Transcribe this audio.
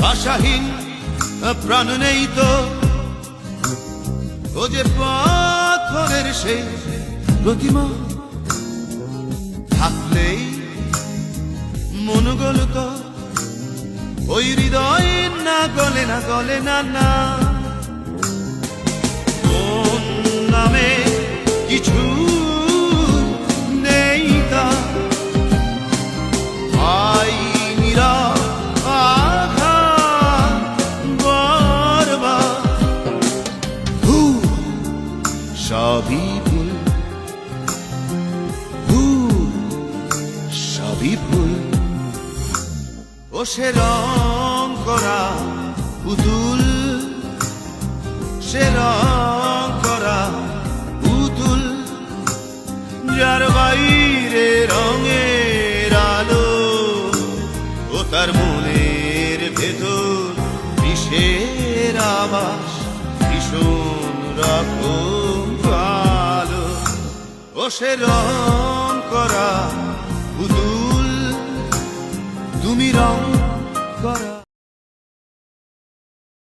ভাষাহীন প্রাণ নেই তো, ও যে পাথরের সেই প্রতিমা, থাকলেই মন গলত, ওই হৃদয় না গলে না গলে না না। কোন নামে কিছু নেই তা, আই নীরা আঘাত বারবার, সবই ভুল, সবই ভুল। ও সে রং করা পুতুল, সে রং করা পুতুল, যার বাইরে রঙের আলো, ও তার মনের ভেতর বিষের আবাস, ভীষণ রকম কালো। ও সে রং করা পুতুল, তুমি রং করা।